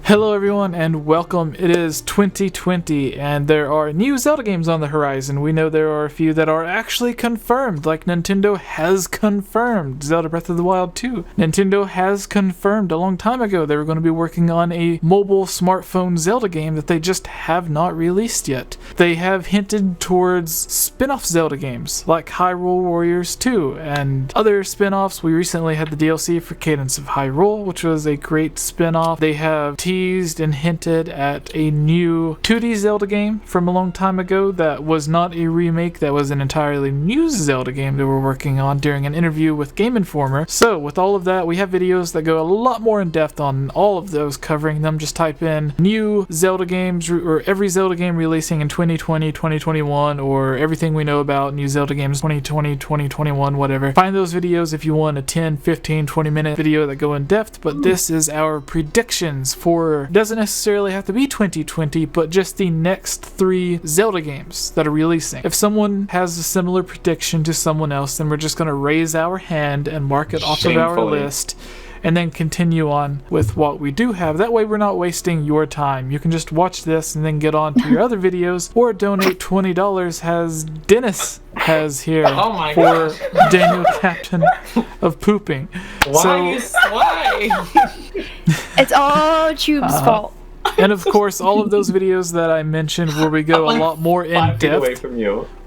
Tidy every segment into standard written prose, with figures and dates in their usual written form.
Hello everyone and welcome. It is 2020 and there are new Zelda games on the horizon. We know there are a few that are actually confirmed, like Nintendo has confirmed Zelda Breath of the Wild 2. Nintendo has confirmed a long time ago they were going to be working on a mobile smartphone Zelda game that they just have not released yet. They have hinted towards spin-off Zelda games like Hyrule Warriors 2 and other spin-offs. We recently had the DLC for Cadence of Hyrule, which was a great spin-off. They have teased and hinted at a new 2D Zelda game from a long time ago that was not a remake, that was an entirely new Zelda game they were working on during an interview with Game Informer. So with all of that, we have videos that go a lot more in depth on all of those, covering them. Just type in new Zelda games or every Zelda game releasing in 2020, 2021, or everything we know about new Zelda games 2020, 2021, whatever. Find those videos if you want a 10, 15, 20 minute video that go in depth, but this is our predictions for, doesn't necessarily have to be 2020, but just the next 3 Zelda games that are releasing. If someone has a similar prediction to someone else, then we're just going to raise our hand and mark it off of our list and then continue on with what we do have. That way we're not wasting your time. You can just watch this and then get on to your other videos, or donate $20 as Dennis has here for Daniel Captain of Pooping. Why? It's all Tube's fault. And of course, all of those videos that I mentioned where we go a lot more in depth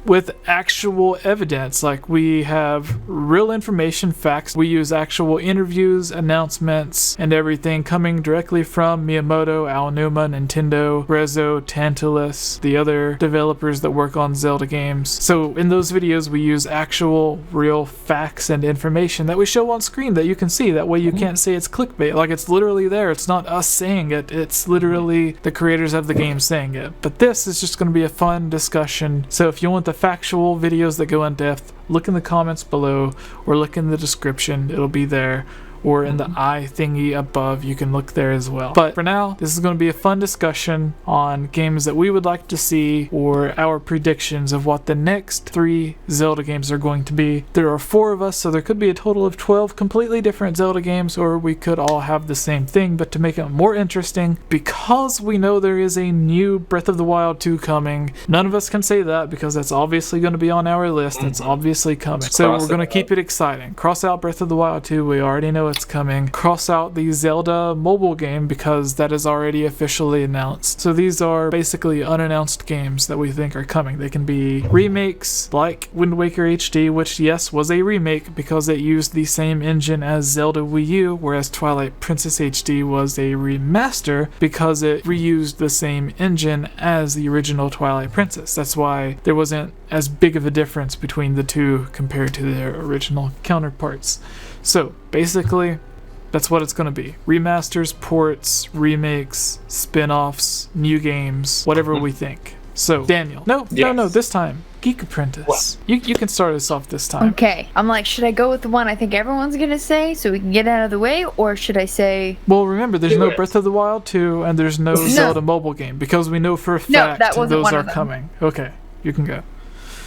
with actual evidence. Like, we have real information, facts. We use actual interviews, announcements, and everything coming directly from Miyamoto, Aonuma, Nintendo, Rezo, Tantalus, the other developers that work on Zelda games. So in those videos, we use actual real facts and information that we show on screen that you can see. That way you can't say it's clickbait. Like, it's literally there. It's not us saying it. It's literally the creators of the game saying it. But this is just going to be a fun discussion. So if you want the factual videos that go in depth, look in the comments below or look in the description. It'll be there, or in the eye thingy above. You can look there as well. But for now, this is going to be a fun discussion on games that we would like to see, or our predictions of what the next 3 Zelda games are going to be. There are 4 of us, so there could be a total of 12 completely different Zelda games, or we could all have the same thing. But to make it more interesting, because we know there is a new Breath of the Wild 2 coming, none of us can say that because that's obviously going to be on our list. It's obviously coming. So we're going to keep it exciting. Cross out Breath of the Wild 2. We already know it's coming. Cross out the Zelda mobile game because that is already officially announced. So these are basically unannounced games that we think are coming. They can be remakes like Wind Waker HD, which yes was a remake because it used the same engine as Zelda Wii U, whereas Twilight Princess HD was a remaster because it reused the same engine as the original Twilight Princess. That's why there wasn't as big of a difference between the two compared to their original counterparts. So basically, that's what it's going to be. Remasters, ports, remakes, spin-offs, new games, whatever we think. So, Daniel. No, this time. Geek Apprentice. You can start us off this time. Okay. I'm like, should I go with the one I think everyone's going to say so we can get out of the way, or should I say... Well, remember, there's no Breath of the Wild 2 and there's no Zelda mobile game because we know for a fact those are coming. Okay, you can go.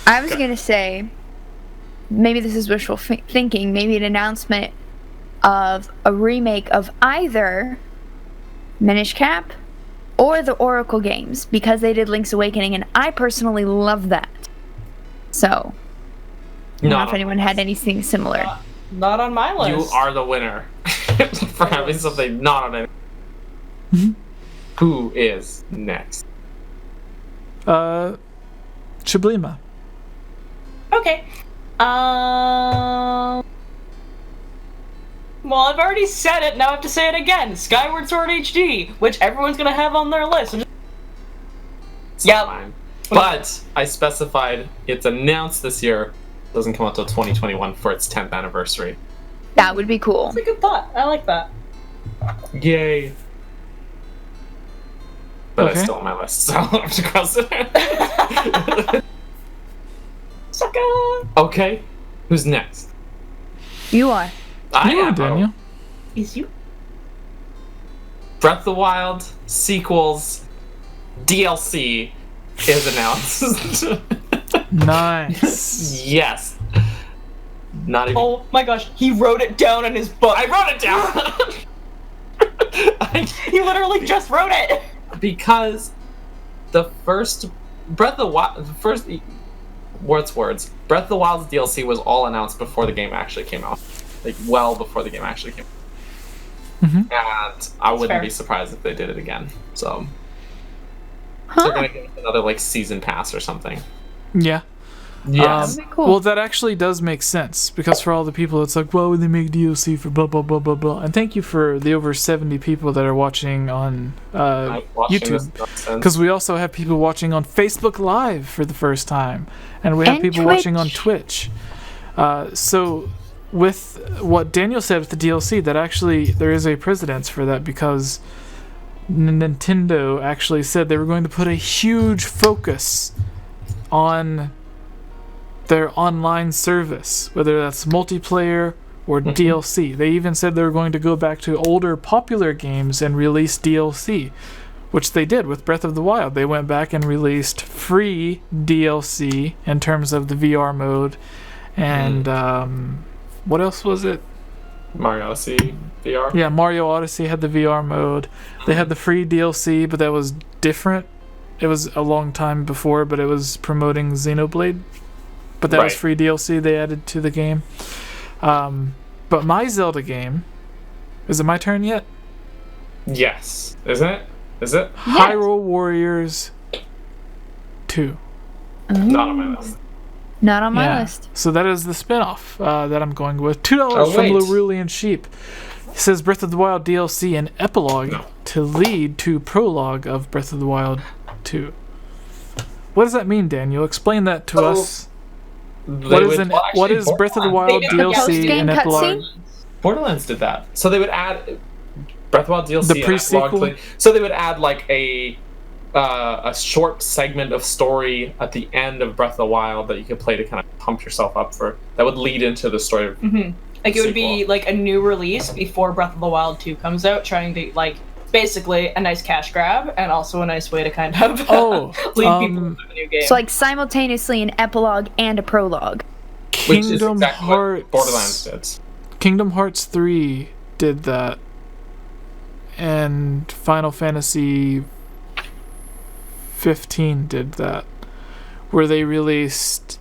I was going to say... maybe this is wishful thinking, maybe an announcement of a remake of either Minish Cap or the Oracle games, because they did Link's Awakening, and I personally love that. So, I don't know if anyone had anything similar. Not on my list. You are the winner for having something not on it. Who is next? Chiblima. Okay. Well, I've already said it, now I have to say it again. Skyward Sword HD, which everyone's gonna have on their list. Yep. But I specified it's announced this year. Doesn't come out till 2021 for its 10th anniversary. That would be cool. That's a good thought. I like that. Yay. But it's still on my list, so I'll have to cross it. Sucker! Okay. Who's next? You are. I am, Daniel. Is you? Breath of the Wild, sequels, DLC is announced. Nice. Yes. Not even. Oh my gosh, he wrote it down in his book. I wrote it down. He literally just wrote it. Because the first Breath of the Wild, words. Breath of the Wild's DLC was all announced before the game actually came out, like well before the game actually came out. And I wouldn't be surprised if they did it again. So they're gonna get another like season pass or something. Yeah. Yes. Cool. Well, that actually does make sense, because for all the people, it's like, why would they make DLC for blah, blah, blah, blah, blah? And thank you for the over 70 people that are watching on YouTube. Because we also have people watching on Facebook Live for the first time. And we have people watching on Twitch. So with what Daniel said with the DLC, that actually there is a precedence for that, because Nintendo actually said they were going to put a huge focus on their online service, whether that's multiplayer or DLC. They even said they were going to go back to older popular games and release DLC, which they did with Breath of the Wild. They went back and released free DLC in terms of the VR mode, and what else was it? Mario Odyssey VR? Yeah, Mario Odyssey had the VR mode. They had the free DLC, but that was different. It was a long time before, but it was promoting Xenoblade. But that was free DLC they added to the game. But my Zelda game, is it my turn yet? Yes. Isn't it? Is it? Hyrule Warriors 2. Not on my list. Not on my list. So that is the spinoff that I'm going with. $2 from Larulian Sheep. It says Breath of the Wild DLC and epilogue to lead to prologue of Breath of the Wild 2. What does that mean, Daniel? Explain that to us. What is Breath of the Wild DLC and epilogue? Borderlands did that. So they would add Breath of the Wild DLC the pre-sequel. So they would add like a short segment of story at the end of Breath of the Wild that you could play to kind of pump yourself up for. That would lead into the story of Like it would be like a new release before Breath of the Wild 2 comes out, trying to like basically a nice cash grab and also a nice way to kind of lead people into the new game. So like simultaneously an epilogue and a prologue. Kingdom Hearts. What Borderlands did. Kingdom Hearts 3 did that, and Final Fantasy 15 did that, where they released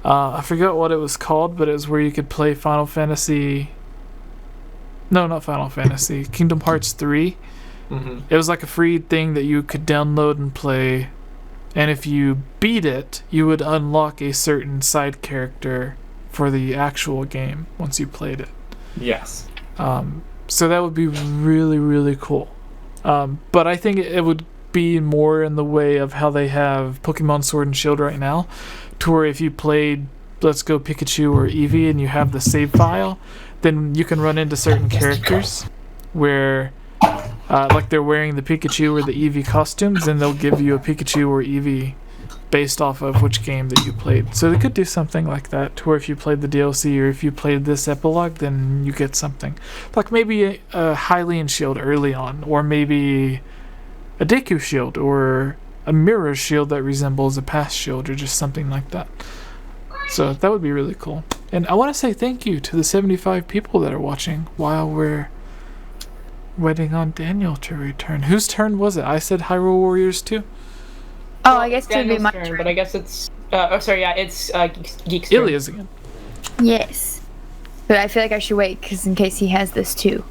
I forgot what it was called, but it was where you could play Final Fantasy. No, not Final Fantasy. Kingdom Hearts 3. It was like a free thing that you could download and play, and if you beat it, you would unlock a certain side character for the actual game once you played it. Yes. So that would be really, really cool. But I think it would be more in the way of how they have Pokemon Sword and Shield right now, to where if you played Let's Go Pikachu or Eevee and you have the save file, then you can run into certain characters where like they're wearing the Pikachu or the Eevee costumes, and they'll give you a Pikachu or Eevee based off of which game that you played. So they could do something like that, to where if you played the DLC or if you played this epilogue, then you get something. Like maybe a Hylian shield early on, or maybe a Deku shield, or a mirror shield that resembles a past shield, or just something like that. So that would be really cool. And I want to say thank you to the 75 people that are watching while we're waiting on Daniel to return. Whose turn was it? I said Hyrule Warriors 2? Oh, I guess it would be my turn. But I guess it's it's Geek's turn. Ilia's again. Yes. But I feel like I should wait, because in case he has this too.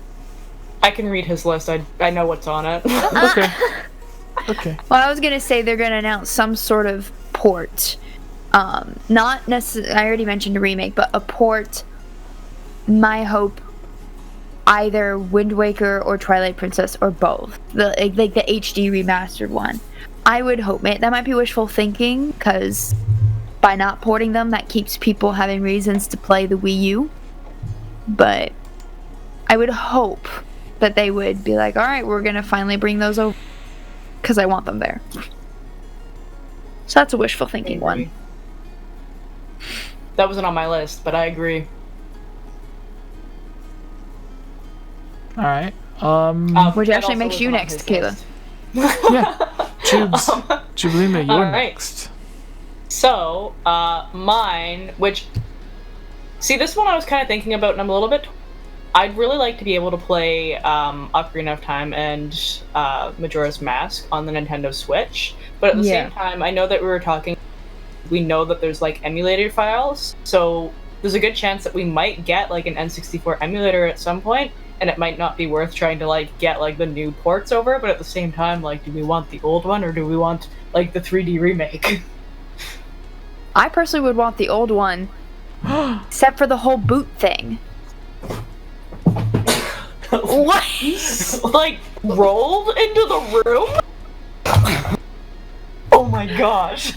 I can read his list. I know what's on it. Okay. Okay. Well, I was gonna say they're gonna announce some sort of port. Not necessarily. I already mentioned a remake, but a port. My hope, either Wind Waker or Twilight Princess or both. The HD remastered one. I would hope that might be wishful thinking, because by not porting them, that keeps people having reasons to play the Wii U. But I would hope that they would be like, all right, we're gonna finally bring those over, because I want them there. So that's a wishful thinking one. That wasn't on my list, but I agree. Alright. Which actually makes you next, Kayla. Yeah. Tubes. Jublima, you're right. next. So, mine, which... See, this one I was kind of thinking about, and I'm a little bit I'd really like to be able to play Ocarina of Time and Majora's Mask on the Nintendo Switch, but at the same time, I know that we know that there's like emulator files, so there's a good chance that we might get like an N64 emulator at some point, and it might not be worth trying to like get like the new ports over, but at the same time, like, do we want the old one or do we want like the 3D remake? I personally would want the old one, except for the whole boot thing. What? Like, rolled into the room? Oh my gosh.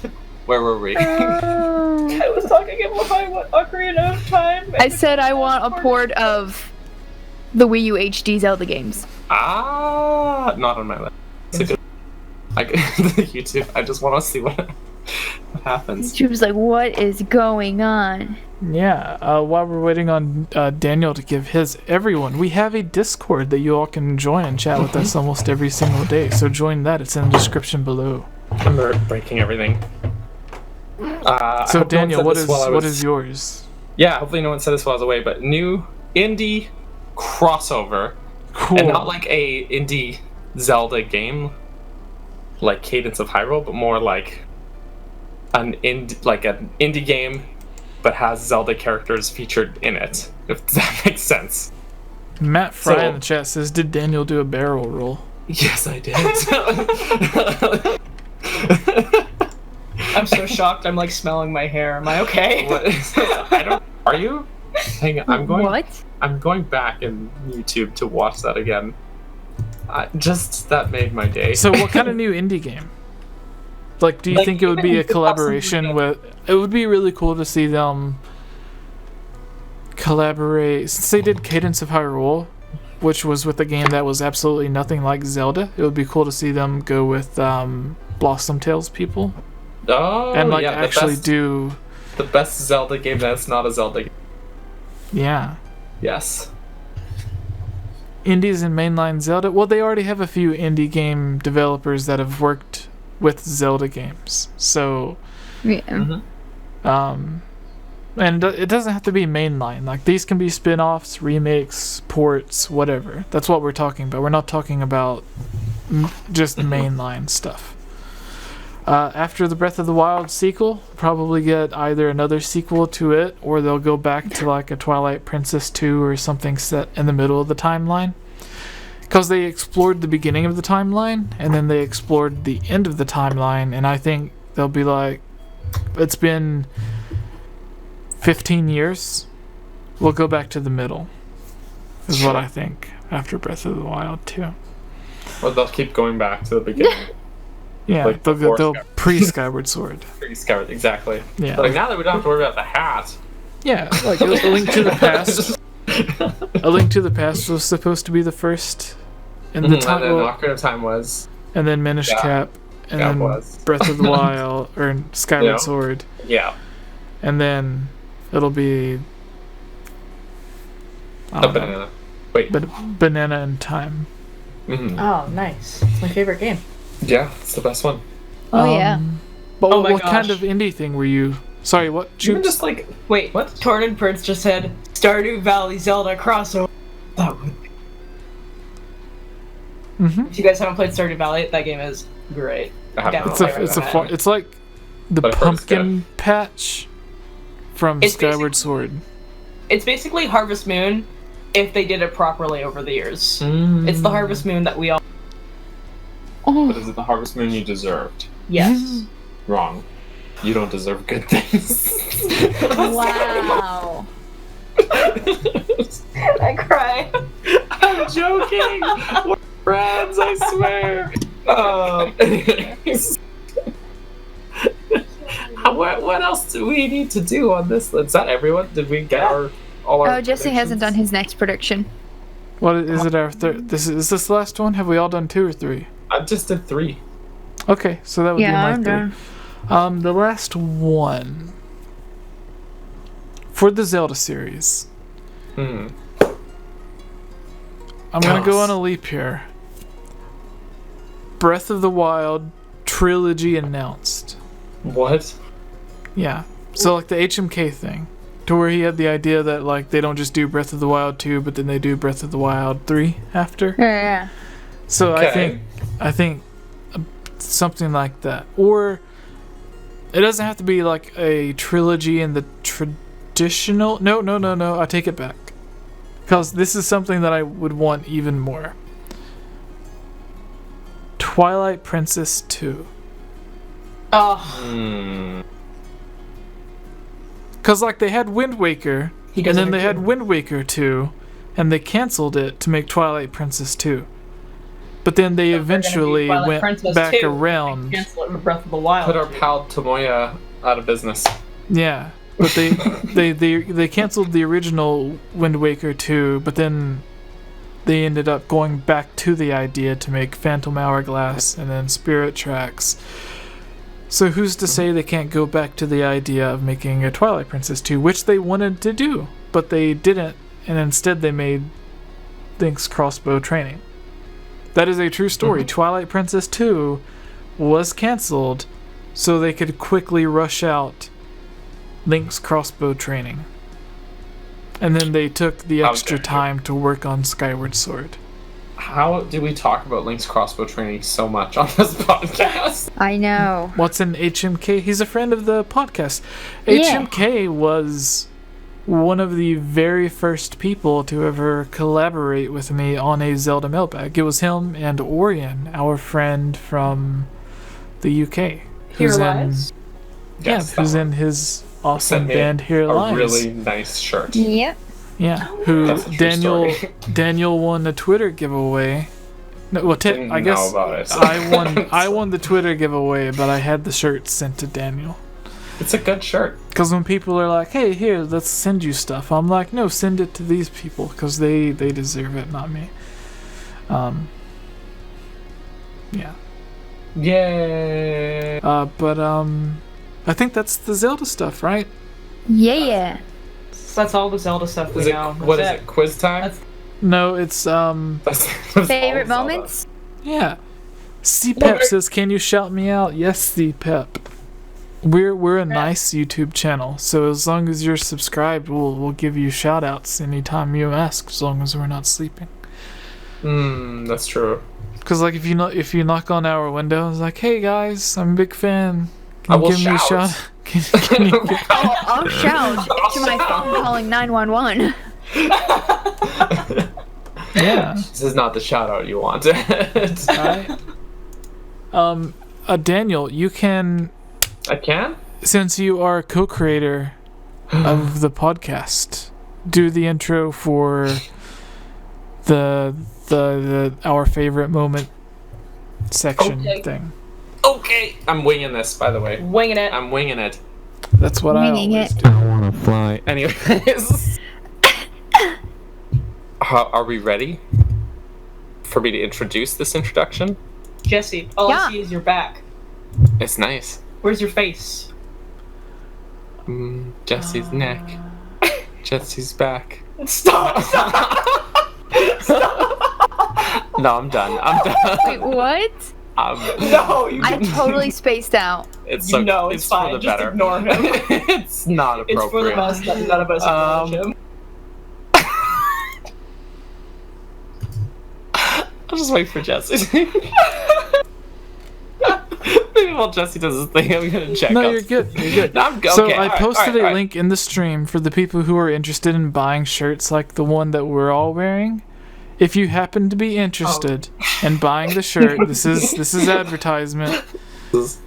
Where were we? I was talking about my Ocarina of Time. I said I want a port of the Wii U HD Zelda games. Not on my list. It's a good. YouTube. I just want to see what happens. She was like, "What is going on?" Yeah, while we're waiting on Daniel to give his, everyone, we have a Discord that you all can join and chat with us almost every single day. So join that. It's in the description below. I'm breaking everything. So Daniel, what is yours? Yeah, hopefully no one said this while I was away, but new indie crossover. Cool. And not like a indie Zelda game like Cadence of Hyrule, but more like an indie game but has Zelda characters featured in it, if that makes sense. Matt Fry in the chat says, did Daniel do a barrel roll? Yes, I did. I'm so shocked. I'm like smelling my hair. Am I okay? Are you? Hang on. What? I'm going back in YouTube to watch that again. That made my day. So what kind of new indie game? Like, do you think it would be a collaboration with... It would be really cool to see them collaborate. Since they did Cadence of Hyrule, which was with a game that was absolutely nothing like Zelda, it would be cool to see them go with Blossom Tales people. Oh, and like yeah, actually do... The best Zelda game that's not a Zelda game. Yeah. Yes. Indies and mainline Zelda. Well, they already have a few indie game developers that have worked with Zelda games. So... Yeah. Mm-hmm. And it doesn't have to be mainline. Like, these can be spin-offs, remakes, ports, whatever. That's what we're talking about. We're not talking about just mainline stuff. After the Breath of the Wild sequel, probably get either another sequel to it, or they'll go back to like a Twilight Princess 2 or something set in the middle of the timeline. Because they explored the beginning of the timeline, and then they explored the end of the timeline, and I think they'll be like, it's been 15 years, we'll go back to the middle, is what I think, after Breath of the Wild 2. Well, they'll keep going back to the beginning. Yeah, like they'll pre-Skyward Sword. Pre-Skyward, exactly. Yeah. But like, now that we don't have to worry about the hat. Yeah, like A Link to the Past. A Link to the Past was supposed to be the first, and the time. And then Ocarina of Time was. And then Minish Cap, and then Breath of the Wild or Skyward Sword. Yeah. And then it'll be. A banana. Wait. Banana in Time. Mm-hmm. Oh, nice! It's my favorite game. Yeah, it's the best one. Oh yeah. But what kind of indie thing were you? Sorry, what? You just like wait. What? Torn and Prince just said Stardew Valley Zelda crossover. That would be. Mm-hmm. If you guys haven't played Stardew Valley, that game is great. It's like the pumpkin patch from Skyward Sword. It's basically Harvest Moon if they did it properly over the years. It's the Harvest Moon that we all. But is it the Harvest Moon you deserved? Yes. Wrong. You don't deserve good things. Wow. I cry. I'm joking. We're friends, I swear. Anyways. What else do we need to do on this? Is that everyone? Did we get all our? Oh, Jesse hasn't done his next prediction. What is it? Our third? Is this the last one? Have we all done 2 or 3? I just did 3. Okay, so that would be my I'm 3. done. The last one for the Zelda series. I'm gonna go on a leap here. Breath of the Wild trilogy announced. What? Yeah. So like the HMK thing. to where he had the idea that like they don't just do Breath of the Wild 2, but then they do Breath of the Wild 3 after. Yeah. So Okay. I think something like that, or it doesn't have to be like a trilogy in the traditional. No. I take it back, because this is something that I would want even more. Twilight Princess 2. Oh, Because like they had Wind Waker, He and doesn't then they had agree. Wind Waker 2, and they canceled it to make Twilight Princess 2. But then they So they're gonna do eventually Twilight went Princess back 2 around. cancel it for Breath of the Wild. Put our pal Tomoya out of business. Yeah, but they canceled the original Wind Waker 2, but then they ended up going back to the idea to make Phantom Hourglass and then Spirit Tracks. So who's to say they can't go back to the idea of making a Twilight Princess 2, which they wanted to do, but they didn't, and instead they made Link's Crossbow Training. That is a true story. Twilight Princess 2 was canceled so they could quickly rush out Link's Crossbow Training. And then they took the extra time to work on Skyward Sword. How do we talk about Link's Crossbow Training so much on this podcast? I know. What's in HMK? He's a friend of the podcast. Yeah. HMK was one of the very first people to ever collaborate with me on a Zelda mailbag. It was him and Orion, our friend from the UK. Here Who's in, Lies? Yes, who's that in his awesome Sent me band Here a Lies. really nice shirt. Yep. Yeah, who That's a true Daniel story. Daniel won the Twitter giveaway. No, well, Didn't I guess know about it. I won the Twitter giveaway, but I had the shirt sent to Daniel. It's a good shirt. Because when people are like, "Hey, here, let's send you stuff," I'm like, "No, send it to these people because they deserve it, not me." Yeah. Yay! But I think that's the Zelda stuff, right? Yeah. So that's all the Zelda stuff we Is it, know. what is That's it? Quiz time? That's- No, it's That's Favorite all Zelda. moments? yeah. CPEP says, "Can you shout me out?" Yes, CPEP. We're a nice YouTube channel, so as long as you're subscribed, we'll give you shout outs anytime you ask, as long as we're not sleeping. That's true. Because like if you knock on our window, it's like, "Hey guys, I'm a big fan. I Can you will give me a shout." shout?" Can you I'll shout to my phone calling 911. yeah. This is not the shout out you wanted. Daniel, you can, I can? since you are co-creator of the podcast, do the intro for the our favorite moment section Okay. thing. Okay. I'm winging this, by the way. winging it. I'm winging it. That's what I Winging always it. do. I want to fly. Anyways. Are we ready for me to introduce this introduction? Jesse, all Yeah. I see is your back. It's nice. Where's your face? Jesse's neck. Jesse's back. Stop! No, I'm done. I'm done. Wait, what? No, you I totally spaced out. It's You know it's for fine, the just better. ignore him. It's not It's for the appropriate. best that none of us acknowledge him. I'll just wait for Jesse. Maybe while Jesse does his thing, I'm gonna check. No, out. you're good. You're good. No, I'm good. So Okay, I alright, posted alright, a link in the stream for the people who are interested in buying shirts like the one that we're all wearing. If you happen to be interested in buying the shirt, this is advertisement. This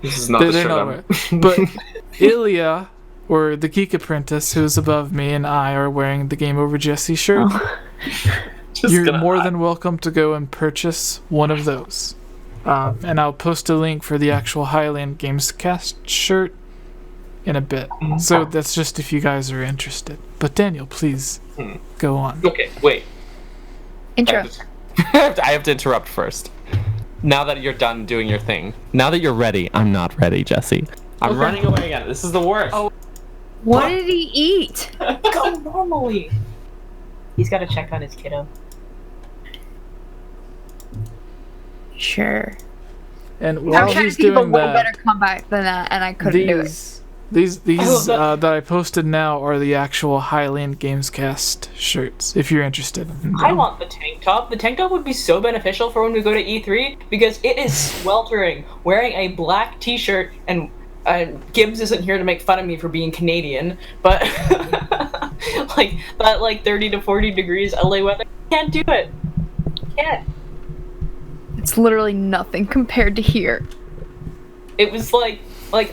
is not the They're shirt not I'm- wearing. But Ilya, or the Geek Apprentice, who's above me, and I are wearing the Game Over Jesse shirt. Just You're gonna- more than welcome to go and purchase one of those. And I'll post a link for the actual Highland Gamescast shirt in a bit. So that's just if you guys are interested. But Daniel, please go on. Okay, wait. Intro. I have to interrupt first. Now that you're done doing your thing. Now that you're ready, I'm not ready, Jesse. I'm Okay. running away again. This is the worst. Oh. What did he eat? Go normally. He's got to check on his kiddo. Sure. And I'm while trying he's to think of a doing way better that, comeback than that, and I couldn't do it. These that I posted now are the actual Highland Gamescast shirts, if you're interested in them. I want the tank top. The tank top would be so beneficial for when we go to E3 because it is sweltering. Wearing a black t-shirt, and Gibbs isn't here to make fun of me for being Canadian, but like that 30 to 40 degrees LA weather, can't do it. Can't. It's literally nothing compared to here. It was like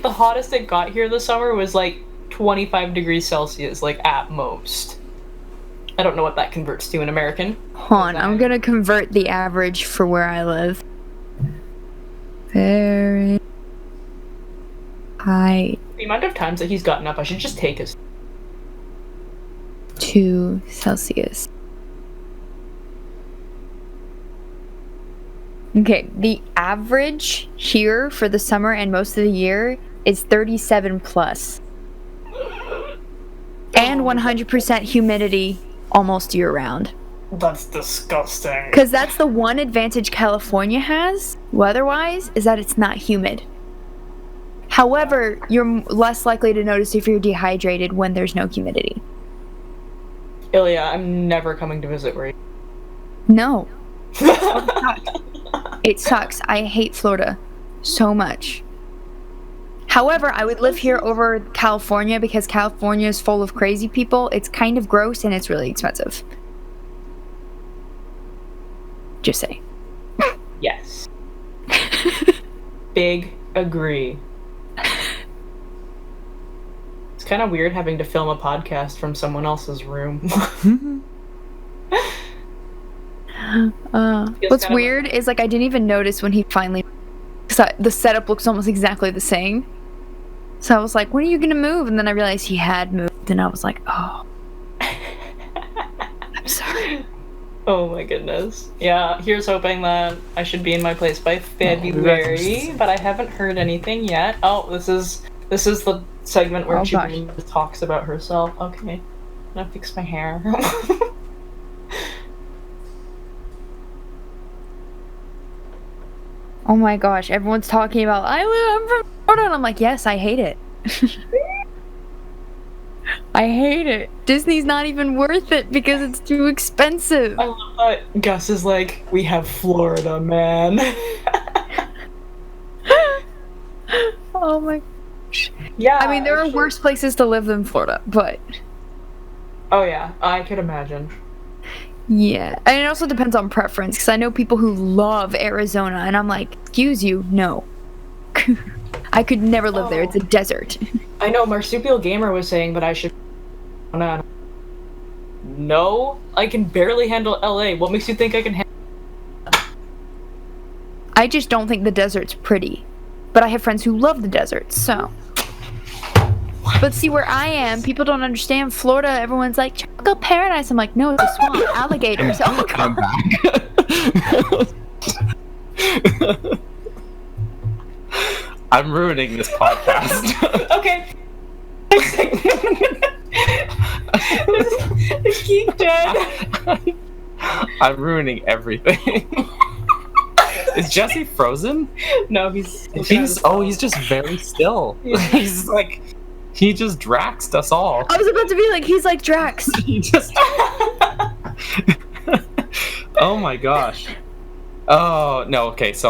the hottest it got here this summer was like 25 degrees Celsius, like at most. I don't know what that converts to in American. Hold on, I'm gonna convert the average for where I live. Very high. The amount of times that he's gotten up, I should just take us. 2 Celsius. Okay, the average here for the summer and most of the year is 37 plus. And 100% humidity almost year round. That's disgusting. Because that's the one advantage California has, weather-wise, is that it's not humid. However, you're less likely to notice if you're dehydrated when there's no humidity. Ilya, I'm never coming to visit where you... No. It sucks. I hate Florida so much. However, I would live here over California because California is full of crazy people. It's kind of gross and it's really expensive. Just say. Yes. Big agree. It's kind of weird having to film a podcast from someone else's room. What's weird is like I didn't even notice when he finally, because the setup looks almost exactly the same. So I was like, when are you gonna move? And then I realized he had moved, and I was like, oh, I'm sorry. Oh my goodness. Yeah, here's hoping that I should be in my place by February, but I haven't heard anything yet. Oh, this is the segment where she talks about herself. Okay, I'm gonna fix my hair. Oh my gosh, everyone's talking about, I'm from Florida, and I'm like, yes, I hate it. I hate it. Disney's not even worth it because it's too expensive. I love that Gus is like, we have Florida, man. Oh my gosh. Yeah. I mean, there are worse places to live than Florida, but... Oh yeah, I could imagine. Yeah, and it also depends on preference, because I know people who love Arizona, and I'm like, excuse you, no. I could never live there, it's a desert. I know, Marsupial Gamer was saying that I should... No, I can barely handle LA. What makes you think I can handle... I just don't think the desert's pretty. But I have friends who love the desert, so... But see, where I am, people don't understand Florida. Everyone's like, tropical paradise. I'm like, no, it's a swamp. Alligators. Oh my God. I'm ruining this podcast. Okay. The geek dead. I'm ruining everything. Is Jesse frozen? No, he's just very still. He's like... He just Draxed us all. I was about to be like, he's like Drax. He just... Oh my gosh. Oh, no, okay, so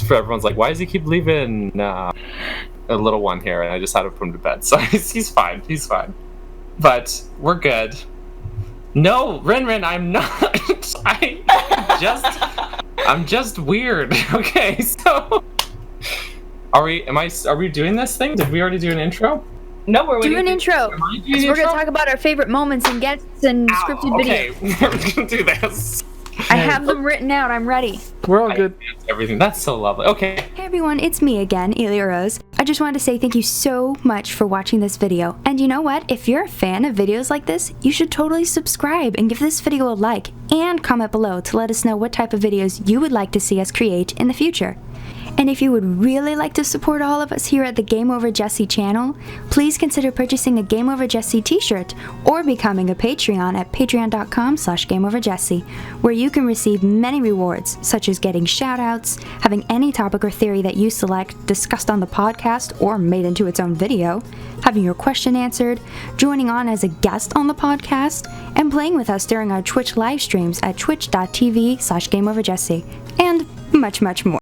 for everyone's like, why does he keep leaving a little one here? And I just had to put him to bed. So he's fine, But we're good. No, Rin, I'm not. I'm just weird. Okay, so... Are we doing this thing? Did we already do an intro? No, we're do an intro. Because we're gonna talk about our favorite moments and guests and scripted videos. Okay, we're gonna do this. I have them written out. I'm ready. We're all good. Everything. That's so lovely. Okay. Hey everyone, it's me again, 𝐼𝐧𝐬𝐿𝐼. I just wanted to say thank you so much for watching this video. And you know what? If you're a fan of videos like this, you should totally subscribe and give this video a like and comment below to let us know what type of videos you would like to see us create in the future. And if you would really like to support all of us here at the Game Over Jessie channel, please consider purchasing a Game Over Jessie t-shirt or becoming a Patreon at patreon.com/GameOverJessie, where you can receive many rewards, such as getting shoutouts, having any topic or theory that you select discussed on the podcast or made into its own video, having your question answered, joining on as a guest on the podcast, and playing with us during our Twitch live streams at twitch.tv/GameOverJessie, and much, much more.